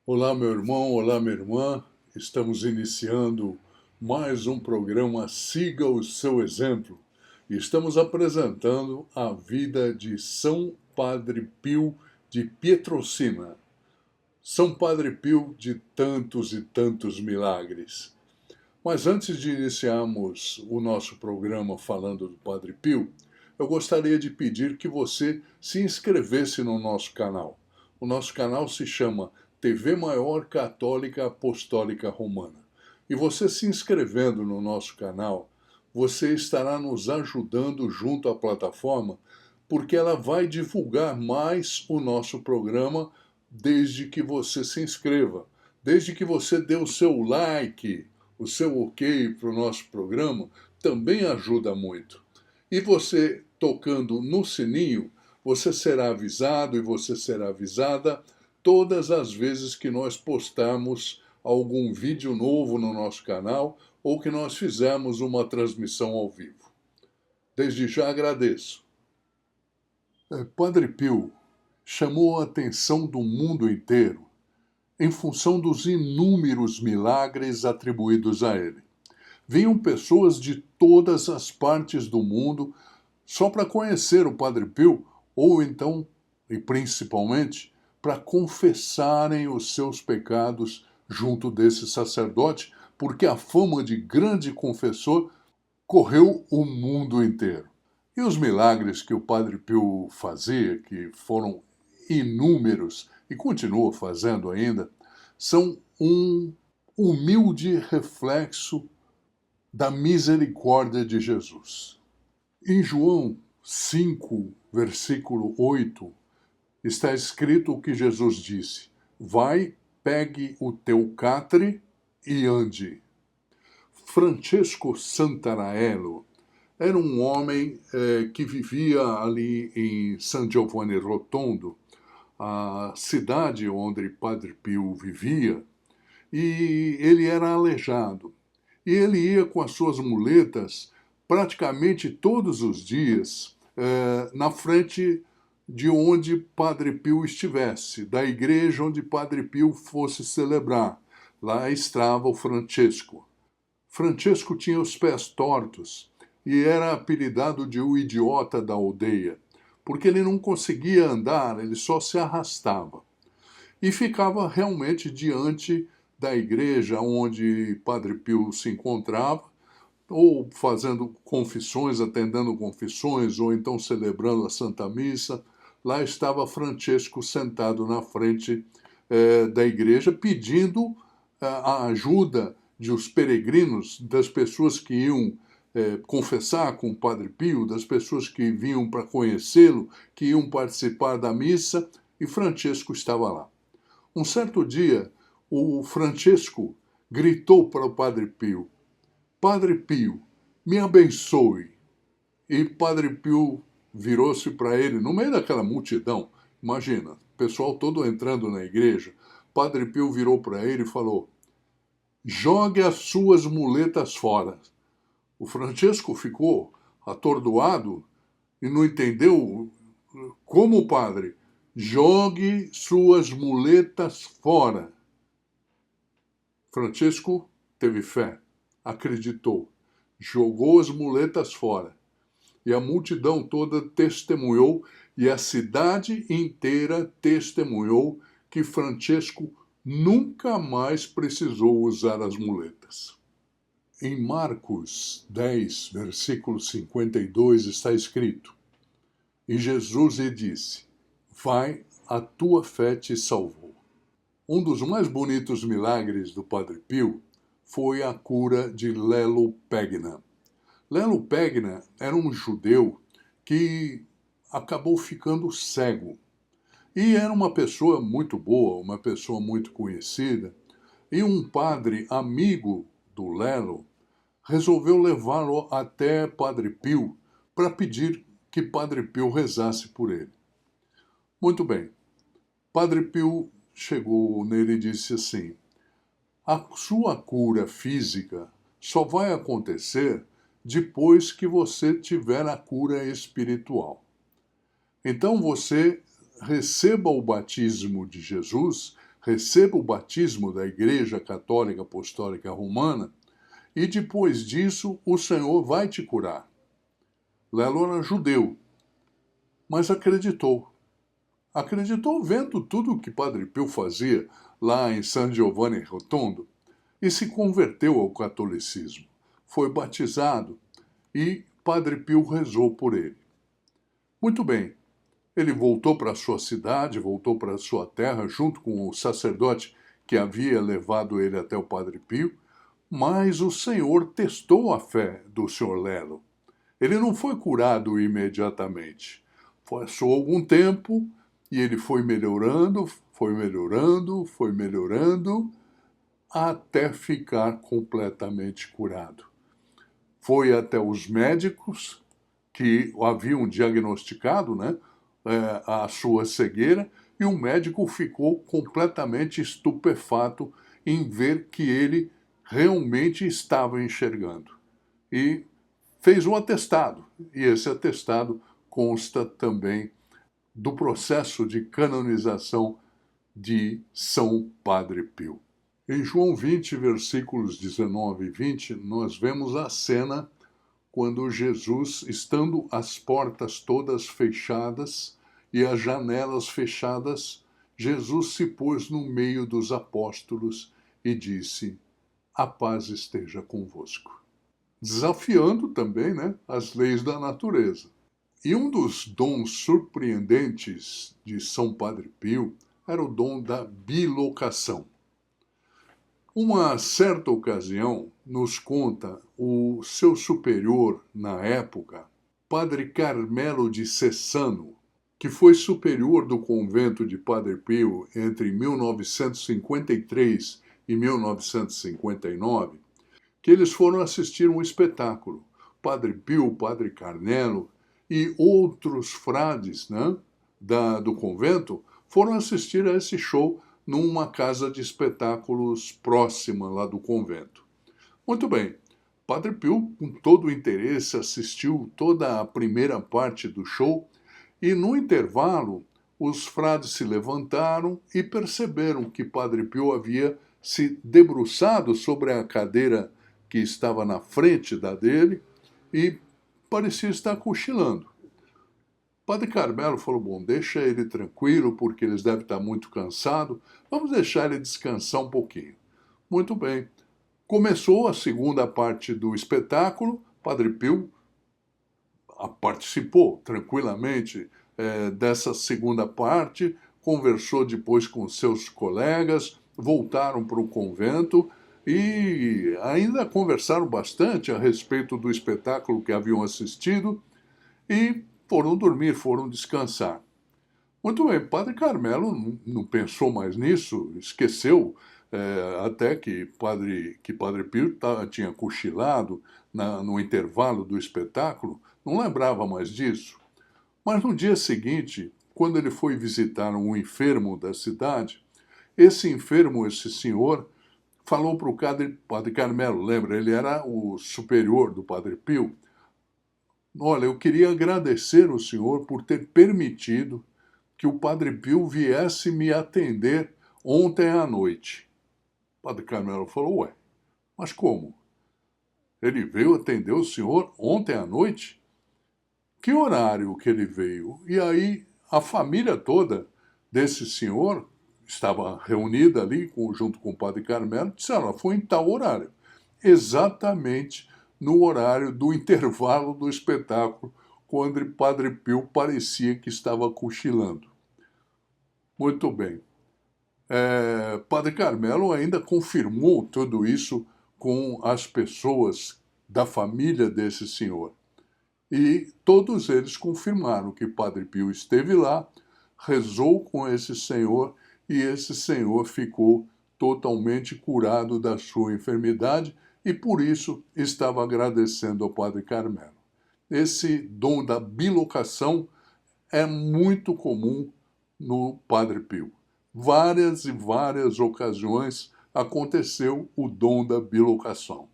Olá, meu irmão, olá, minha irmã. Estamos iniciando mais um programa Siga o Seu Exemplo e estamos apresentando a vida de São Padre Pio de Pietrelcina. São Padre Pio de tantos e tantos milagres. Mas antes de iniciarmos o nosso programa falando do Padre Pio, eu gostaria de pedir que você se inscrevesse no nosso canal. O nosso canal se chama TV Maior Católica Apostólica Romana. E você se inscrevendo no nosso canal, você estará nos ajudando junto à plataforma, porque ela vai divulgar mais o nosso programa desde que você se inscreva, desde que você dê o seu like, o seu ok para o nosso programa, também ajuda muito. E você tocando no sininho, você será avisado e você será avisada todas as vezes que nós postarmos algum vídeo novo no nosso canal ou que nós fizermos uma transmissão ao vivo. Desde já agradeço. Padre Pio chamou a atenção do mundo inteiro em função dos inúmeros milagres atribuídos a ele. Vinham pessoas de todas as partes do mundo só para conhecer o Padre Pio, ou então, e principalmente, para confessarem os seus pecados junto desse sacerdote, porque a fama de grande confessor correu o mundo inteiro. E os milagres que o Padre Pio fazia, que foram inúmeros e continua fazendo ainda, são um humilde reflexo da misericórdia de Jesus. Em João 5, versículo 8, está escrito o que Jesus disse: Vai, pegue o teu catre e ande. Francesco Santaraello era um homem que vivia ali em San Giovanni Rotondo, a cidade onde Padre Pio vivia, e ele era aleijado. E ele ia com as suas muletas praticamente todos os dias na frente de onde Padre Pio estivesse, da igreja onde Padre Pio fosse celebrar. Lá estava o Francesco. Francesco tinha os pés tortos e era apelidado de o idiota da aldeia, porque ele não conseguia andar, ele só se arrastava. E ficava realmente diante da igreja onde Padre Pio se encontrava, ou fazendo confissões, atendendo confissões, ou então celebrando a Santa Missa. Lá estava Francesco sentado na frente da igreja, pedindo a ajuda dos peregrinos, das pessoas que iam confessar com o Padre Pio, das pessoas que vinham para conhecê-lo, que iam participar da missa, e Francesco estava lá. Um certo dia, o Francesco gritou para o Padre Pio: Padre Pio, me abençoe. E Padre Pio virou-se para ele, no meio daquela multidão, imagina, o pessoal todo entrando na igreja. Padre Pio virou para ele e falou: Jogue as suas muletas fora. O Francesco ficou atordoado e não entendeu como, padre. Jogue suas muletas fora. Francesco teve fé, acreditou, jogou as muletas fora. E a multidão toda testemunhou, e a cidade inteira testemunhou que Francesco nunca mais precisou usar as muletas. Em Marcos 10, versículo 52, está escrito: E Jesus lhe disse: Vai, a tua fé te salvou. Um dos mais bonitos milagres do Padre Pio foi a cura de Lelo Pegna. Lelo Pegna era um judeu que acabou ficando cego. E era uma pessoa muito boa, uma pessoa muito conhecida. E um padre amigo do Lelo resolveu levá-lo até Padre Pio para pedir que Padre Pio rezasse por ele. Muito bem. Padre Pio chegou nele e disse assim: a sua cura física só vai acontecer depois que você tiver a cura espiritual. Então você receba o batismo de Jesus, receba o batismo da Igreja Católica Apostólica Romana e depois disso o Senhor vai te curar. Lelo era judeu, mas acreditou. Acreditou vendo tudo o que Padre Pio fazia lá em San Giovanni Rotondo e se converteu ao catolicismo. Foi batizado e Padre Pio rezou por ele. Muito bem, ele voltou para sua cidade, voltou para sua terra, junto com o sacerdote que havia levado ele até o Padre Pio, mas o Senhor testou a fé do Sr. Lelo. Ele não foi curado imediatamente. Passou algum tempo e ele foi melhorando, até ficar completamente curado. Foi até os médicos que o haviam diagnosticado, a sua cegueira, e o médico ficou completamente estupefato em ver que ele realmente estava enxergando. E fez um atestado, e esse atestado consta também do processo de canonização de São Padre Pio. Em João 20, versículos 19 e 20, nós vemos a cena quando Jesus, estando as portas todas fechadas e as janelas fechadas, Jesus se pôs no meio dos apóstolos e disse: "A paz esteja convosco." Desafiando também, as leis da natureza. E um dos dons surpreendentes de São Padre Pio era o dom da bilocação. Uma certa ocasião, nos conta o seu superior na época, Padre Carmelo de Cessano, que foi superior do convento de Padre Pio entre 1953 e 1959, que eles foram assistir um espetáculo. Padre Pio, Padre Carmelo e outros frades do convento foram assistir a esse show numa casa de espetáculos próxima lá do convento. Muito bem, Padre Pio, com todo o interesse, assistiu toda a primeira parte do show e, no intervalo, os frades se levantaram e perceberam que Padre Pio havia se debruçado sobre a cadeira que estava na frente da dele e parecia estar cochilando. Padre Carmelo falou: "Bom, deixa ele tranquilo, porque eles devem estar muito cansados. Vamos deixar ele descansar um pouquinho." Muito bem. Começou a segunda parte do espetáculo. Padre Pio participou tranquilamente dessa segunda parte, conversou depois com seus colegas, voltaram para o convento e ainda conversaram bastante a respeito do espetáculo que haviam assistido e foram dormir, foram descansar. Muito bem, Padre Carmelo não pensou mais nisso, esqueceu até que Padre Pio tinha cochilado no intervalo do espetáculo, não lembrava mais disso. Mas no dia seguinte, quando ele foi visitar um enfermo da cidade, esse enfermo, esse senhor, falou para o Padre Carmelo, lembra, ele era o superior do Padre Pio: "Olha, eu queria agradecer ao senhor por ter permitido que o Padre Pio viesse me atender ontem à noite." O Padre Carmelo falou: "Ué, mas como? Ele veio atender o senhor ontem à noite? Que horário que ele veio?" E aí a família toda desse senhor estava reunida ali junto com o Padre Carmelo, disseram: "Foi em tal horário." Exatamente no horário do intervalo do espetáculo, quando o Padre Pio parecia que estava cochilando. Muito bem. Padre Carmelo ainda confirmou tudo isso com as pessoas da família desse senhor. E todos eles confirmaram que Padre Pio esteve lá, rezou com esse senhor e esse senhor ficou totalmente curado da sua enfermidade e por isso estava agradecendo ao Padre Carmelo. Esse dom da bilocação é muito comum no Padre Pio. Várias e várias ocasiões aconteceu o dom da bilocação.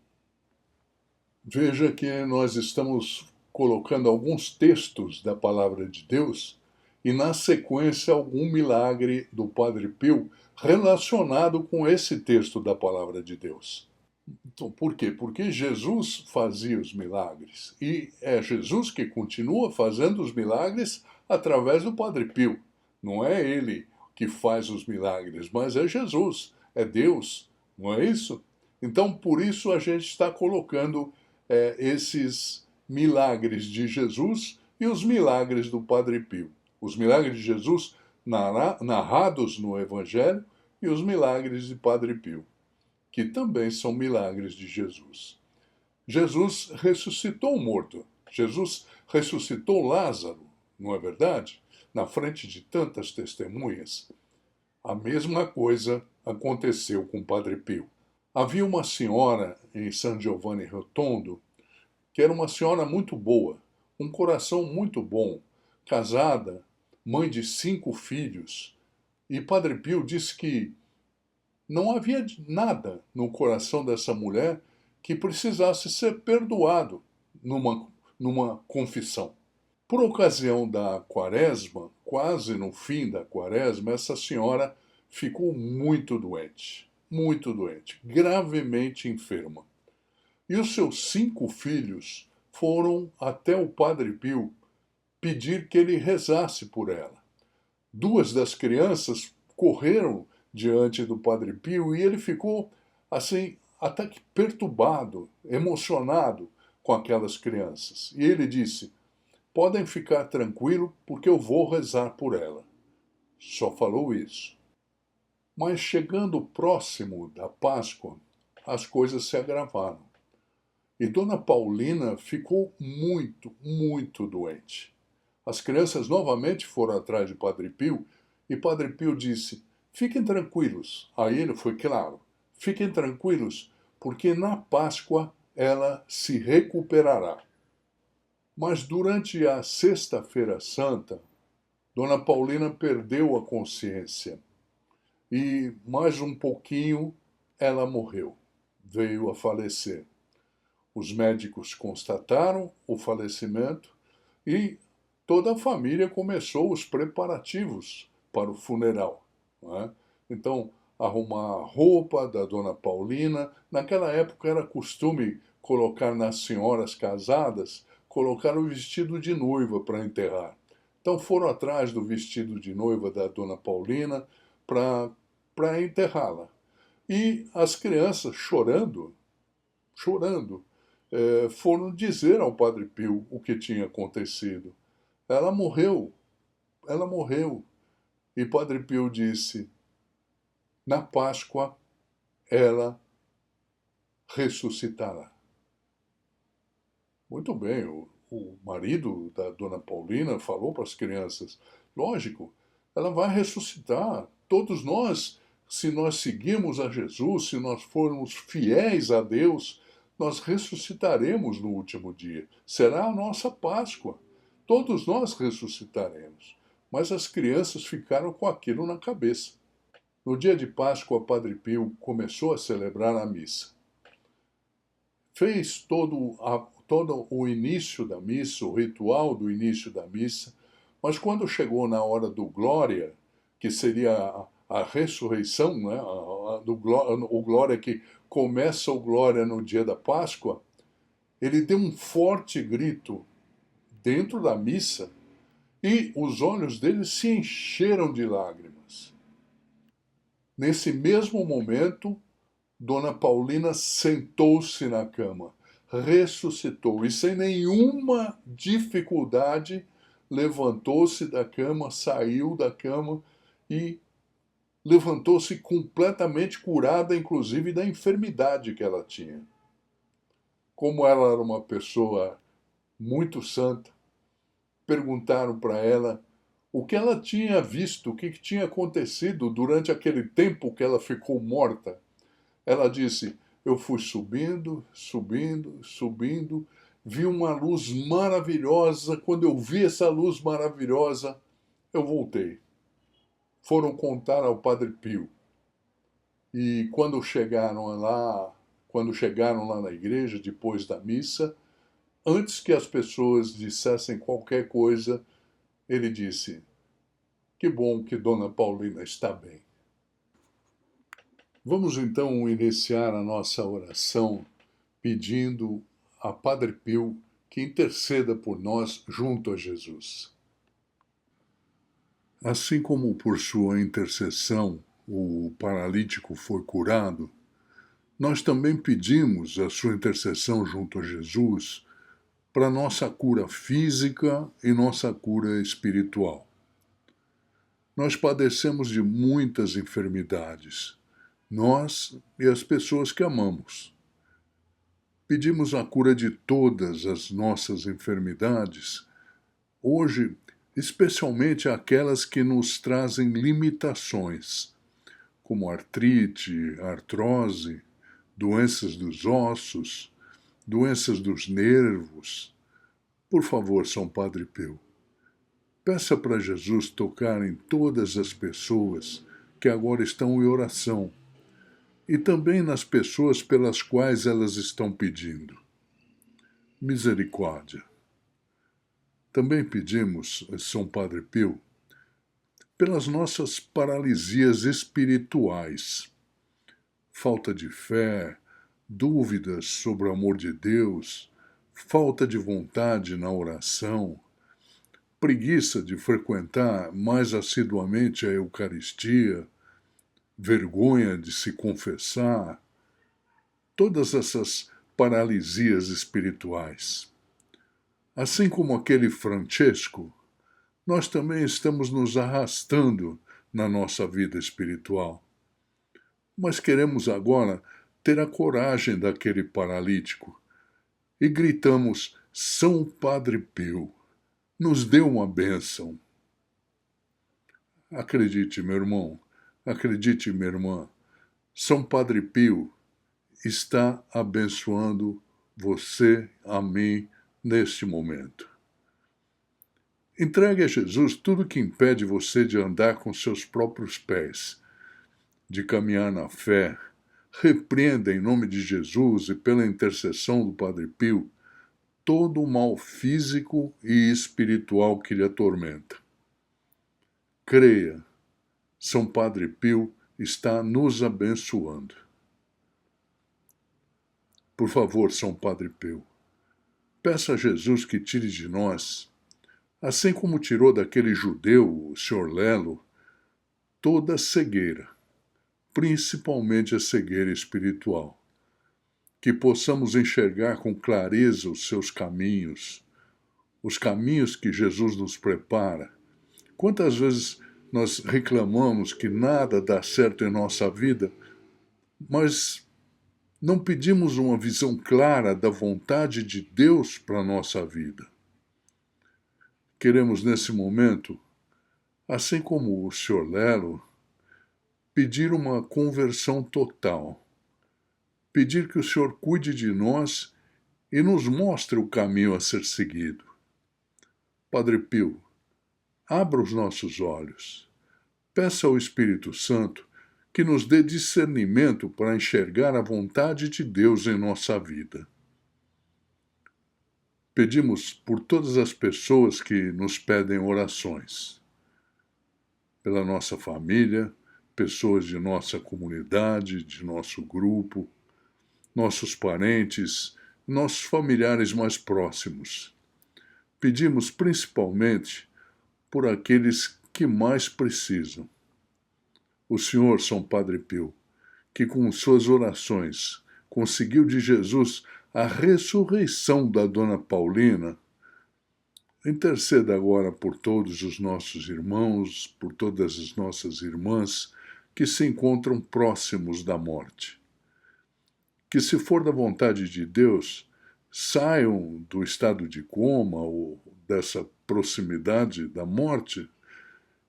Veja que nós estamos colocando alguns textos da Palavra de Deus e, na sequência, algum milagre do Padre Pio relacionado com esse texto da Palavra de Deus. Então, por quê? Porque Jesus fazia os milagres e é Jesus que continua fazendo os milagres através do Padre Pio. Não é ele que faz os milagres, mas é Jesus, é Deus, não é isso? Então, por isso a gente está colocando esses milagres de Jesus e os milagres do Padre Pio. Os milagres de Jesus narrados no Evangelho e os milagres de Padre Pio, que também são milagres de Jesus. Jesus ressuscitou o morto. Jesus ressuscitou Lázaro, não é verdade? Na frente de tantas testemunhas. A mesma coisa aconteceu com o Padre Pio. Havia uma senhora em San Giovanni Rotondo que era uma senhora muito boa, um coração muito bom, casada, mãe de 5 filhos. E Padre Pio disse que não havia nada no coração dessa mulher que precisasse ser perdoado numa confissão. Por ocasião da quaresma, quase no fim da quaresma, essa senhora ficou muito doente, gravemente enferma. E os seus 5 filhos foram até o Padre Pio pedir que ele rezasse por ela. 2 das crianças correram diante do Padre Pio e ele ficou assim até que perturbado, emocionado com aquelas crianças. E ele disse: podem ficar tranquilo porque eu vou rezar por ela. Só falou isso. Mas chegando próximo da Páscoa, as coisas se agravaram. E Dona Paulina ficou muito doente. As crianças novamente foram atrás de Padre Pio e Padre Pio disse: fiquem tranquilos. Aí ele foi claro: fiquem tranquilos, porque na Páscoa ela se recuperará. Mas durante a Sexta-feira Santa, Dona Paulina perdeu a consciência e mais um pouquinho ela morreu, veio a falecer. Os médicos constataram o falecimento e toda a família começou os preparativos para o funeral. Não é? Então, arrumar a roupa da Dona Paulina. Naquela época era costume colocar nas senhoras casadas, colocar o vestido de noiva para enterrar. Então foram atrás do vestido de noiva da Dona Paulina para enterrá-la. E as crianças, chorando, foram dizer ao Padre Pio o que tinha acontecido. Ela morreu, ela morreu. E Padre Pio disse: na Páscoa ela ressuscitará. Muito bem, o marido da Dona Paulina falou para as crianças: lógico, ela vai ressuscitar. Todos nós, se nós seguirmos a Jesus, se nós formos fiéis a Deus, nós ressuscitaremos no último dia. Será a nossa Páscoa. Todos nós ressuscitaremos. Mas as crianças ficaram com aquilo na cabeça. No dia de Páscoa, Padre Pio começou a celebrar a missa. Fez todo o início da missa, o ritual do início da missa, mas quando chegou na hora do Glória, que seria a ressurreição, né, o Glória que começa o Glória no dia da Páscoa, ele deu um forte grito dentro da missa e os olhos dele se encheram de lágrimas. Nesse mesmo momento, Dona Paulina sentou-se na cama, ressuscitou e, sem nenhuma dificuldade, levantou-se da cama, saiu da cama e levantou-se completamente curada, inclusive da enfermidade que ela tinha. Como ela era uma pessoa muito santa, perguntaram para ela o que ela tinha visto, o que tinha acontecido durante aquele tempo que ela ficou morta. Ela disse: eu fui subindo, vi uma luz maravilhosa. Quando eu vi essa luz maravilhosa, eu voltei. Foram contar ao Padre Pio. E quando chegaram lá na igreja, depois da missa, antes que as pessoas dissessem qualquer coisa, ele disse: Que bom que Dona Paulina está bem. Vamos então iniciar a nossa oração pedindo a Padre Pio que interceda por nós junto a Jesus. Assim como por sua intercessão o paralítico foi curado, nós também pedimos a sua intercessão junto a Jesus para nossa cura física e nossa cura espiritual. Nós padecemos de muitas enfermidades, nós e as pessoas que amamos. Pedimos a cura de todas as nossas enfermidades, hoje, especialmente aquelas que nos trazem limitações, como artrite, artrose, doenças dos ossos, doenças dos nervos. Por favor, São Padre Pio, peça para Jesus tocar em todas as pessoas que agora estão em oração e também nas pessoas pelas quais elas estão pedindo. Misericórdia. Também pedimos, São Padre Pio, pelas nossas paralisias espirituais, falta de fé, dúvidas sobre o amor de Deus, falta de vontade na oração, preguiça de frequentar mais assiduamente a Eucaristia, vergonha de se confessar, todas essas paralisias espirituais. Assim como aquele Francesco, nós também estamos nos arrastando na nossa vida espiritual. Mas queremos agora ter a coragem daquele paralítico e gritamos: São Padre Pio, nos dê uma bênção. Acredite, meu irmão, acredite, minha irmã, São Padre Pio está abençoando você, a mim, neste momento. Entregue a Jesus tudo que impede você de andar com seus próprios pés, de caminhar na fé. Repreenda em nome de Jesus e pela intercessão do Padre Pio todo o mal físico e espiritual que lhe atormenta. Creia, São Padre Pio está nos abençoando. Por favor, São Padre Pio, peça a Jesus que tire de nós, assim como tirou daquele judeu, o Sr. Lelo, toda a cegueira, principalmente a cegueira espiritual. Que possamos enxergar com clareza os seus caminhos, os caminhos que Jesus nos prepara. Quantas vezes nós reclamamos que nada dá certo em nossa vida, mas não pedimos uma visão clara da vontade de Deus para a nossa vida. Queremos, nesse momento, assim como o Sr. Lelo, pedir uma conversão total. Pedir que o Senhor cuide de nós e nos mostre o caminho a ser seguido. Padre Pio, abra os nossos olhos. Peça ao Espírito Santo que nos dê discernimento para enxergar a vontade de Deus em nossa vida. Pedimos por todas as pessoas que nos pedem orações. Pela nossa família, pessoas de nossa comunidade, de nosso grupo, nossos parentes, nossos familiares mais próximos. Pedimos principalmente por aqueles que mais precisam. O Senhor, São Padre Pio, que com suas orações conseguiu de Jesus a ressurreição da Dona Paulina, interceda agora por todos os nossos irmãos, por todas as nossas irmãs que se encontram próximos da morte. Que, se for da vontade de Deus, saiam do estado de coma ou dessa proximidade da morte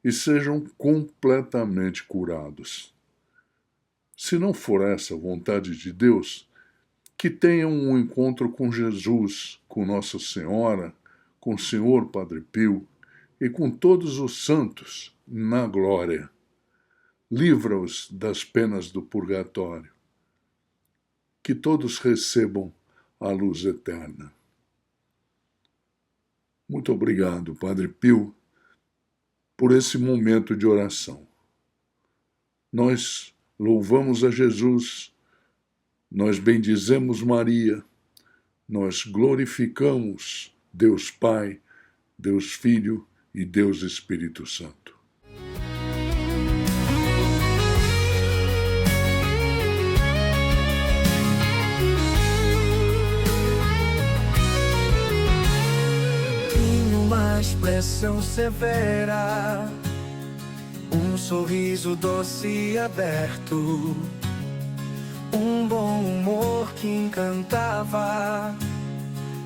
e sejam completamente curados. Se não for essa a vontade de Deus, que tenham um encontro com Jesus, com Nossa Senhora, com o Senhor Padre Pio e com todos os santos na glória. Livra-os das penas do purgatório. Que todos recebam a luz eterna. Muito obrigado, Padre Pio, por esse momento de oração. Nós louvamos a Jesus, nós bendizemos Maria, nós glorificamos Deus Pai, Deus Filho e Deus Espírito Santo. Em uma expressão severa, um sorriso doce e aberto, um bom humor que encantava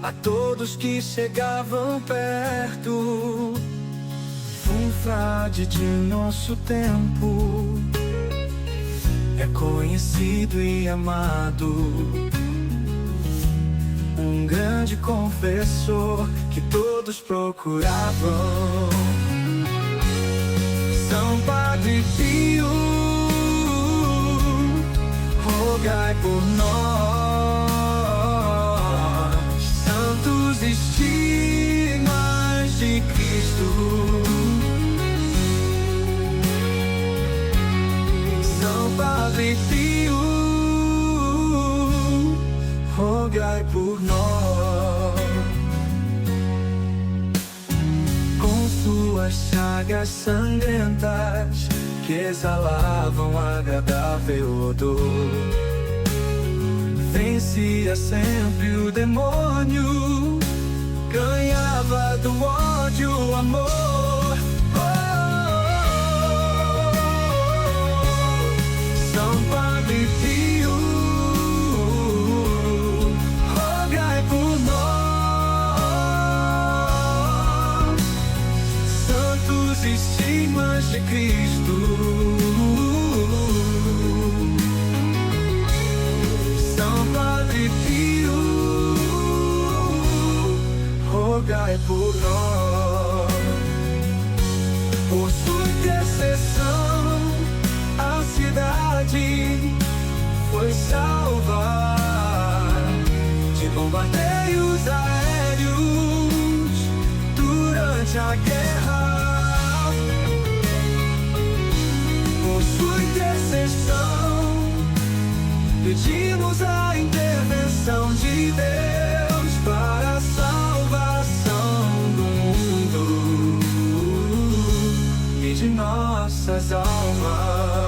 a todos que chegavam perto. Um frade de nosso tempo é conhecido e amado, um grande confessor que todos procuravam. São Padre Pio, rogai por nós. Santos estigmas de Cristo, São Padre Pio, rogai por nós. Com suas chagas sangrentas que exalavam agradável odor, vencia sempre o demônio, ganhava do ódio o amor. São Padre Pio, rogai por nós. Santos estigmas de Cristo, São Padre Pio, rogai por nós. Por sua intercessão a cidade foi salva de bombardeios aéreos durante a guerra. Por sua intercessão pedimos a intervenção de Deus para a salvação do mundo e de nossas almas.